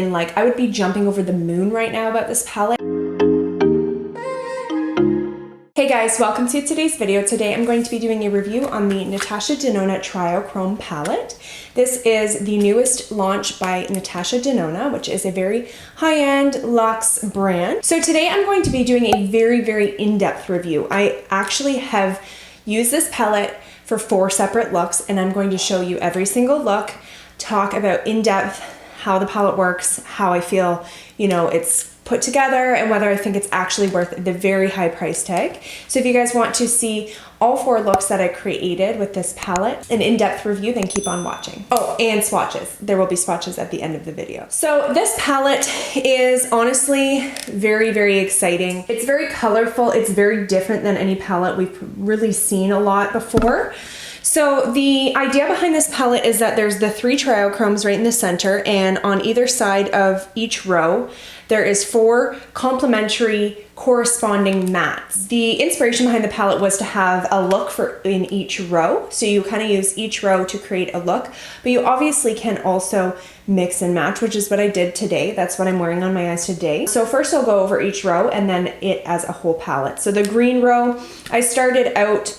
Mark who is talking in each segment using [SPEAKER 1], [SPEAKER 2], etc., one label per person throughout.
[SPEAKER 1] And like, I would be jumping over the moon right now about this palette. Hey guys, welcome to today's video. Today I'm going to be doing a review on the NATASHA DENONA TRIOCHROME palette. This is the newest launch by NATASHA DENONA, which is a very high-end luxe brand. So today I'm going to be doing a very in-depth review. I actually have used this palette for 4 separate looks, and I'm going to show you every single look, talk about in-depth how the palette works, how I feel, you know, it's put together, and whether I think it's actually worth the very high price tag. So if you guys want to see all 4 looks that I created with this palette, an in-depth review, then keep on watching. Oh, and swatches. There will be swatches at the end of the video. So this palette is honestly very exciting. It's very colorful. It's very different than any palette we've really seen a lot before. So the idea behind this palette is that there's the 3 triochromes right in the center, and on either side of each row, there is 4 complementary corresponding mattes. The inspiration behind the palette was to have a look in each row. So you kind of use each row to create a look, but you obviously can also mix and match, which is what I did today. That's what I'm wearing on my eyes today. So first I'll go over each row and then it as a whole palette. So the green row, I started out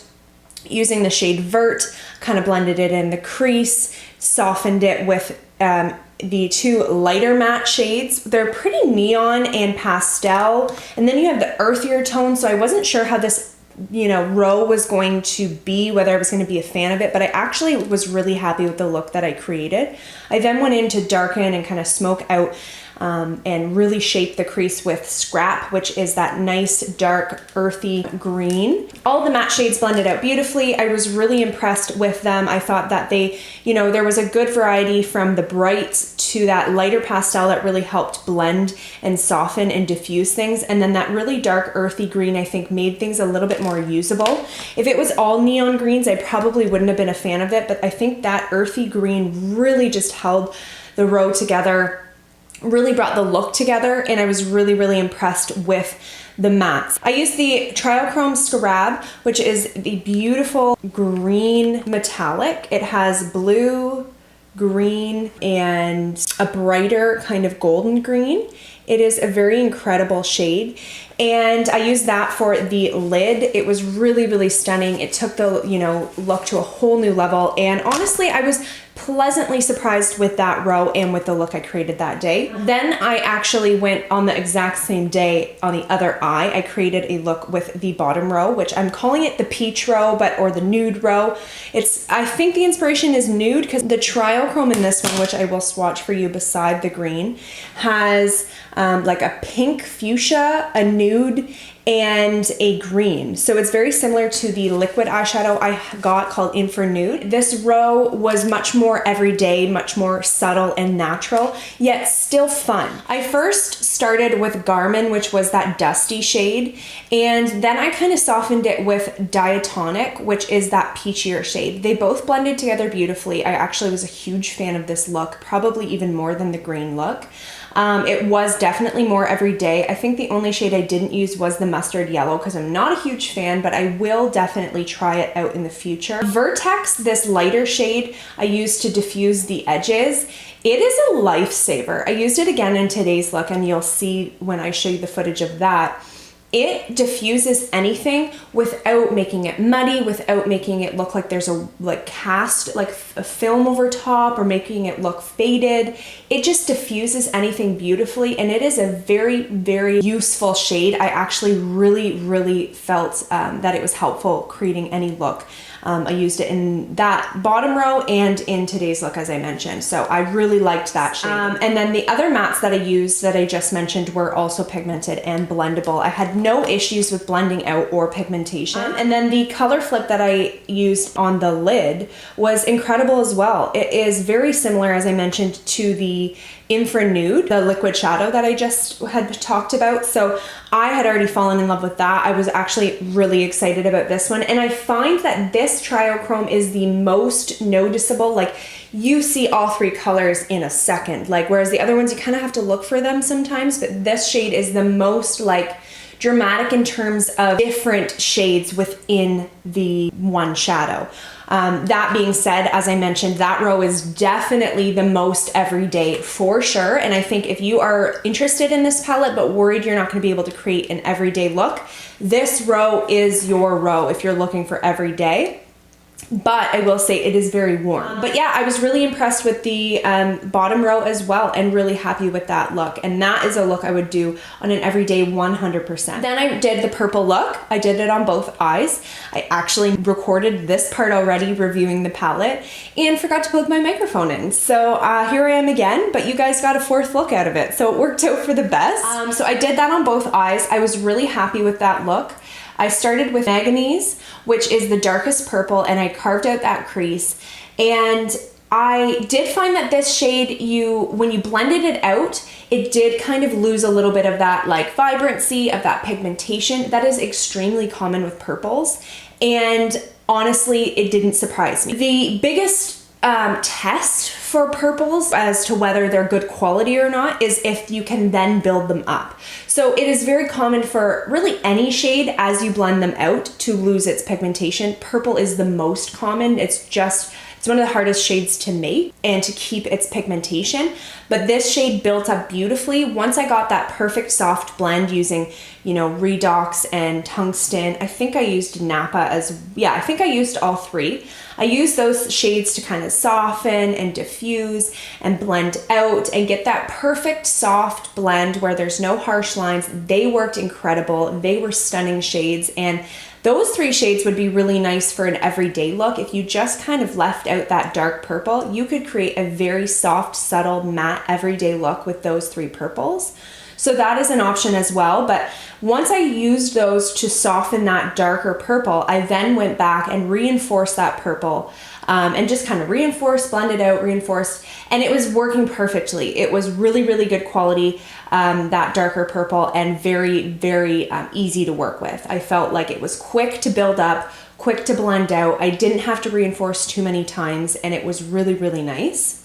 [SPEAKER 1] using the shade Vert, kind of blended it in the crease, softened it with the 2 lighter matte shades. They're pretty neon and pastel, and then you have the earthier tone, so I wasn't sure how this, you know, row was going to be, whether I was going to be a fan of it, but I actually was really happy with the look that I created. I then went in to darken and kind of smoke out and really shape the crease with Scrap, which is that nice dark earthy green. All the matte shades blended out beautifully. I was really impressed with them. I thought that they, you know, there was a good variety from the bright to that lighter pastel that really helped blend and soften and diffuse things. And then that really dark earthy green, I think, made things a little bit more usable. If it was all neon greens, I probably wouldn't have been a fan of it, but I think that earthy green really just held the row together, really brought the look together, and I was really impressed with the mattes. I used the Triochrome Scarab, which is the beautiful green metallic. It has blue, green, and a brighter kind of golden green. It is a very incredible shade, and I used that for the lid. It was really stunning. It took the, you know, look to a whole new level, and honestly I was pleasantly surprised with that row and with the look I created that day. Then I actually went on the exact same day on the other eye. I created a look with the bottom row, which I'm calling it the peach row, or the nude row. I think the inspiration is nude because the triochrome in this one, which I will swatch for you beside the green, has like a pink fuchsia, a nude, and a green. So it's very similar to the liquid eyeshadow I got called Infra Nude. This row was much more everyday, much more subtle and natural, yet still fun. I first started with Garmin, which was that dusty shade, and then I kind of softened it with Diatonic, which is that peachier shade. They both blended together beautifully. I actually was a huge fan of this look, probably even more than the green look. It was definitely more everyday. I think the only shade I didn't use was the mustard yellow because I'm not a huge fan, but I will definitely try it out in the future. Vertex, this lighter shade, I used to diffuse the edges. It is a lifesaver. I used it again in today's look, and you'll see when I show you the footage of that. It diffuses anything without making it muddy, without making it look like there's a cast, like a film over top, or making it look faded. It just diffuses anything beautifully, and it is a very useful shade. I actually really felt that it was helpful creating any look. I used it in that bottom row and in today's look, as I mentioned. So I really liked that shade. And then the other mattes that I used that I just mentioned were also pigmented and blendable. I had no issues with blending out or pigmentation. And then the color flip that I used on the lid was incredible as well. It is very similar, as I mentioned, to the Infra Nude, the liquid shadow that I just had talked about. So I had already fallen in love with that. I was actually really excited about this one. And I find that this triochrome is the most noticeable. Like, you see all 3 colors in a second. Like, whereas the other ones, you kind of have to look for them sometimes, but this shade is the most like dramatic in terms of different shades within the one shadow. That being said, as I mentioned, that row is definitely the most everyday for sure. And I think if you are interested in this palette but worried you're not going to be able to create an everyday look, this row is your row if you're looking for everyday. But I will say it is very warm. But yeah, I was really impressed with the bottom row as well and really happy with that look. And that is a look I would do on an everyday 100%. Then I did the purple look. I did it on both eyes. I actually recorded this part already reviewing the palette and forgot to plug my microphone in. So here I am again, but you guys got a fourth look out of it. So it worked out for the best. So I did that on both eyes. I was really happy with that look. I started with Manganese, which is the darkest purple, and I carved out that crease. And I did find that this shade, when you blended it out, it did kind of lose a little bit of that like vibrancy, of that pigmentation. That is extremely common with purples. And honestly, it didn't surprise me. The biggest test for purples as to whether they're good quality or not is if you can then build them up. So it is very common for really any shade as you blend them out to lose its pigmentation. Purple is the most common. It's one of the hardest shades to make and to keep its pigmentation. But this shade built up beautifully. Once I got that perfect soft blend using, Redox and Tungsten, I think I used Napa I think I used all three. I used those shades to kind of soften and diffuse and blend out and get that perfect soft blend where there's no harsh lines. They worked incredible. They were stunning shades, and those three shades would be really nice for an everyday look. If you just kind of left out that dark purple, you could create a very soft, subtle, matte everyday look with those three purples. So that is an option as well. But once I used those to soften that darker purple, I then went back and reinforced that purple and just kind of blended out, reinforced, and it was working perfectly. It was really, really good quality, that darker purple, and very, very easy to work with. I felt like it was quick to build up, quick to blend out. I didn't have to reinforce too many times, and it was really, really nice.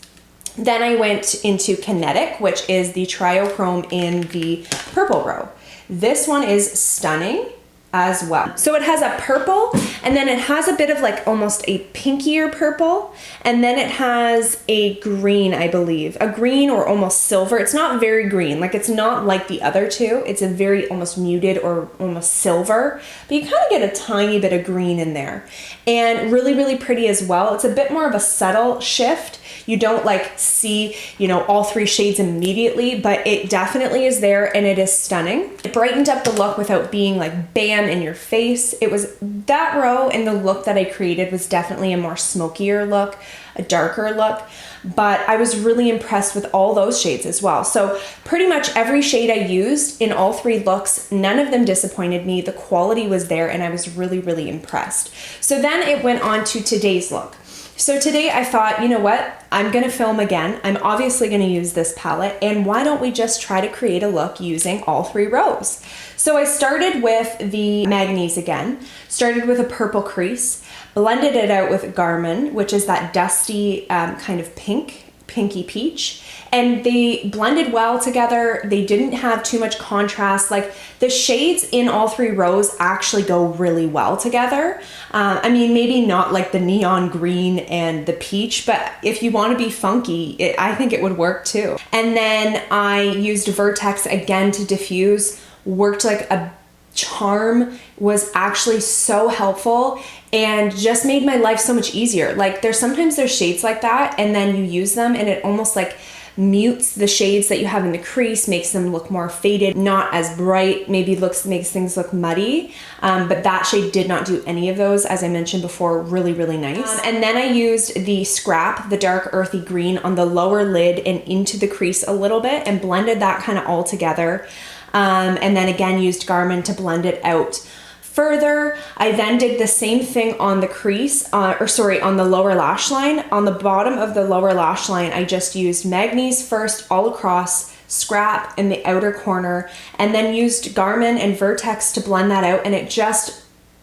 [SPEAKER 1] Then I went into Kinetic, which is the Triochrome in the purple row. This one is stunning as well. So it has a purple, and then it has a bit of like almost a pinkier purple, and then it has a green, I believe, a green or almost silver. It's not very green, like it's not like the other two. It's a very almost muted or almost silver, but you kind of get a tiny bit of green in there, and really, really pretty as well. It's a bit more of a subtle shift. You don't like see, all three shades immediately, but it definitely is there, and it is stunning. It brightened up the look without being like bam in your face. It was that row, and the look that I created was definitely a more smokier look, a darker look, but I was really impressed with all those shades as well. So pretty much every shade I used in all three looks, none of them disappointed me. The quality was there, and I was really, really impressed. So then it went on to today's look. So today I thought, you know what? I'm gonna film again. I'm obviously gonna use this palette, and why don't we just try to create a look using all three rows? So I started with the Manganese again, started with a purple crease, blended it out with Garmin, which is that dusty kind of pinky peach, and they blended well together. They didn't have too much contrast. Like the shades in all three rows actually go really well together. I mean, maybe not like the neon green and the peach, but if you want to be funky, I think it would work too. And then I used Vertex again to diffuse, worked like a charm, was actually so helpful and just made my life so much easier. Like sometimes there's shades like that, and then you use them and it almost like mutes the shades that you have in the crease, makes them look more faded, not as bright, maybe makes things look muddy. But that shade did not do any of those, as I mentioned before, really, really nice. And then I used the Scrap, the dark earthy green, on the lower lid and into the crease a little bit and blended that kind of all together. And then again used Garmin to blend it out further. I then did the same thing on the crease, on the lower lash line. On the bottom of the lower lash line, I just used Manganese first all across, Scrap in the outer corner, and then used Garmin and Vertex to blend that out, and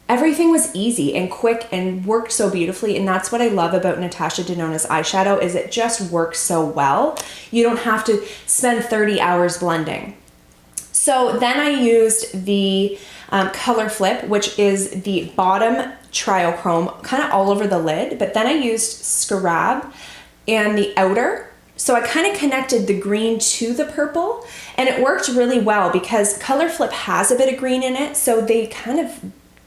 [SPEAKER 1] everything was easy and quick and worked so beautifully. And that's what I love about Natasha Denona's eyeshadow, is it just works so well. You don't have to spend 30 hours blending. So then I used the Color Flip, which is the bottom triochrome, kind of all over the lid, but then I used Scarab and the outer. So I kind of connected the green to the purple, and it worked really well because Color Flip has a bit of green in it, so they kind of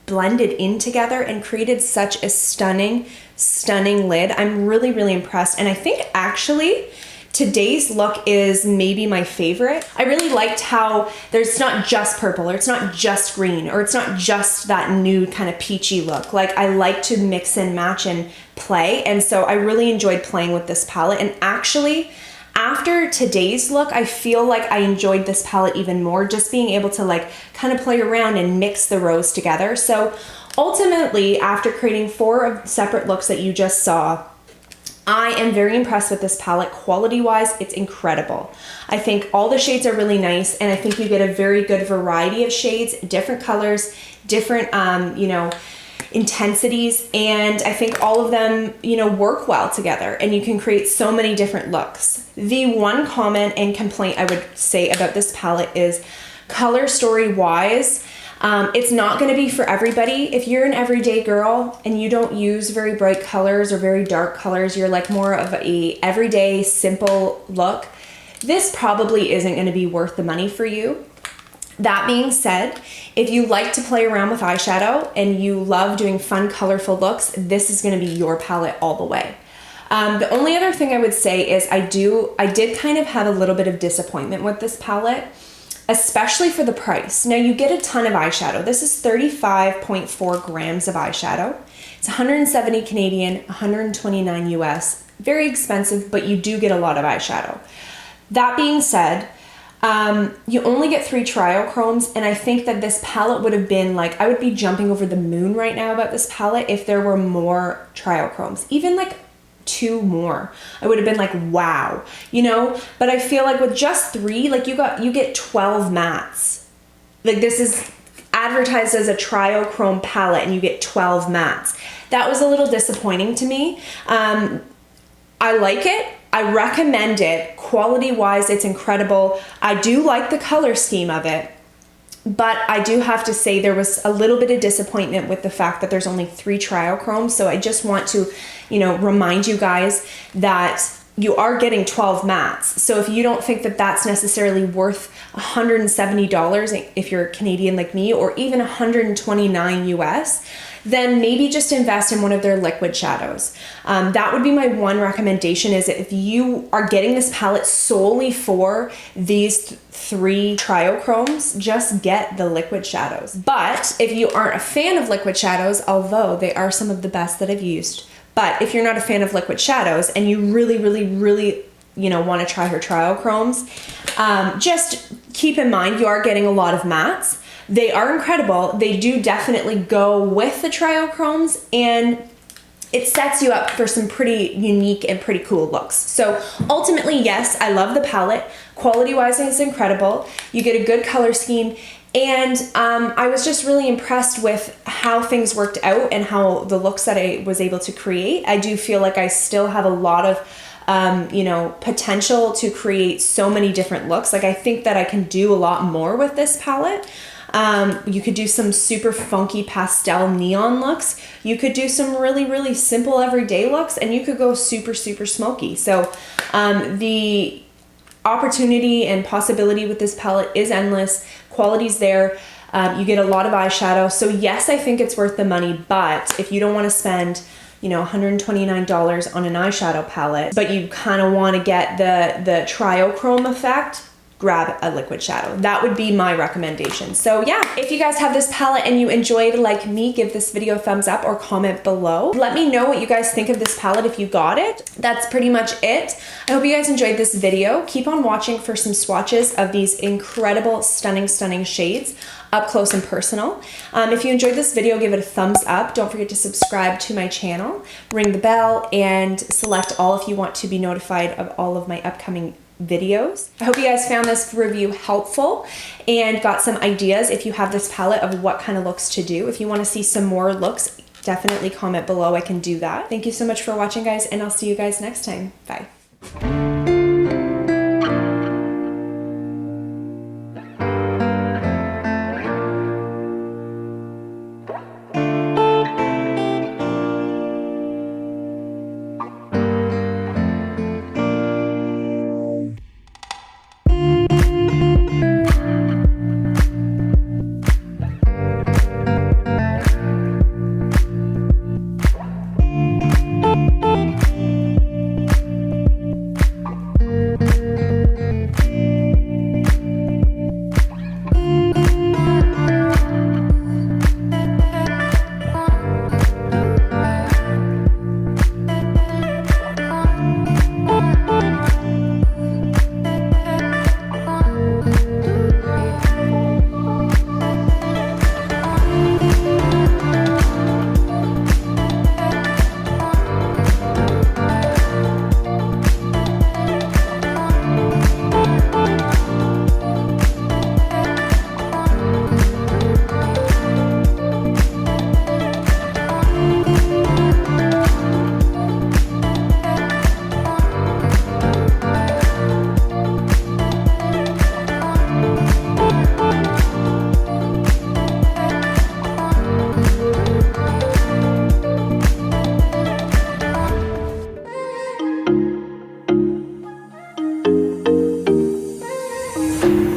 [SPEAKER 1] blended in together and created such a stunning, stunning lid. I'm really, really impressed, and I think actually today's look is maybe my favorite. I really liked how there's not just purple, or it's not just green, or it's not just that nude kind of peachy look. Like, I like to mix and match and play, and so I really enjoyed playing with this palette. And actually, after today's look, I feel like I enjoyed this palette even more, just being able to like kind of play around and mix the rows together. So ultimately, after creating 4 separate looks that you just saw, I am very impressed with this palette. Quality-wise, it's incredible. I think all the shades are really nice, and I think you get a very good variety of shades, different colors, different, you know, intensities, and I think all of them, you know, work well together, and you can create so many different looks. The one comment and complaint I would say about this palette is color story-wise, it's not going to be for everybody. If you're an everyday girl and you don't use very bright colors or very dark colors, you're like more of a everyday simple look, this probably isn't going to be worth the money for you. That being said, if you like to play around with eyeshadow and you love doing fun, colorful looks, this is going to be your palette all the way. The only other thing I would say is I did kind of have a little bit of disappointment with this palette, especially for the price. Now, you get a ton of eyeshadow. This is 35.4 grams of eyeshadow. It's 170 Canadian, 129 US. Very expensive, but you do get a lot of eyeshadow. That being said, you only get 3 triochromes, and I think that this palette would have been like, I would be jumping over the moon right now about this palette if there were more triochromes, even like 2 more. I would have been like, wow, you know. But I feel like with just 3, like you get 12 mattes. Like, this is advertised as a triochrome palette and you get 12 mattes. That was a little disappointing to me. I like it. I recommend it. Quality-wise, it's incredible. I do like the color scheme of it, but I do have to say there was a little bit of disappointment with the fact that there's only 3 triochromes. So I just want to, you know, remind you guys that you are getting 12 mattes. So if you don't think that that's necessarily worth $170 if you're Canadian like me, or even 129 US, then maybe just invest in one of their liquid shadows. That would be my one recommendation, is if you are getting this palette solely for these 3 triochromes, just get the liquid shadows. But if you aren't a fan of liquid shadows, although they are some of the best that I've used, but if you're not a fan of liquid shadows and you really, really, really, you know, want to try her triochromes, just keep in mind you are getting a lot of mattes. They are incredible. They do definitely go with the triochromes, and it sets you up for some pretty unique and pretty cool looks. So ultimately, yes, I love the palette. Quality-wise, it's incredible. You get a good color scheme, and I was just really impressed with how things worked out and how the looks that I was able to create. I do feel like I still have a lot of you know, potential to create so many different looks. Like, I think that I can do a lot more with this palette. You could do some super funky pastel neon looks. You could do some really, really simple everyday looks, and you could go super, super smoky. So the opportunity and possibility with this palette is endless. Quality's there. You get a lot of eyeshadow. So yes, I think it's worth the money, but if you don't want to spend, you know, $129 on an eyeshadow palette, but you kind of want to get the triochrome effect, grab a liquid shadow. That would be my recommendation. So yeah, if you guys have this palette and you enjoyed like me, give this video a thumbs up or comment below. Let me know what you guys think of this palette if you got it. That's pretty much it. I hope you guys enjoyed this video. Keep on watching for some swatches of these incredible, stunning, stunning shades up close and personal. If you enjoyed this video, give it a thumbs up. Don't forget to subscribe to my channel, ring the bell, and select all if you want to be notified of all of my upcoming videos. I hope you guys found this review helpful and got some ideas if you have this palette of what kind of looks to do. If you want to see some more looks, definitely comment below. I can do that. Thank you so much for watching, guys, and I'll see you guys next time. Bye. you.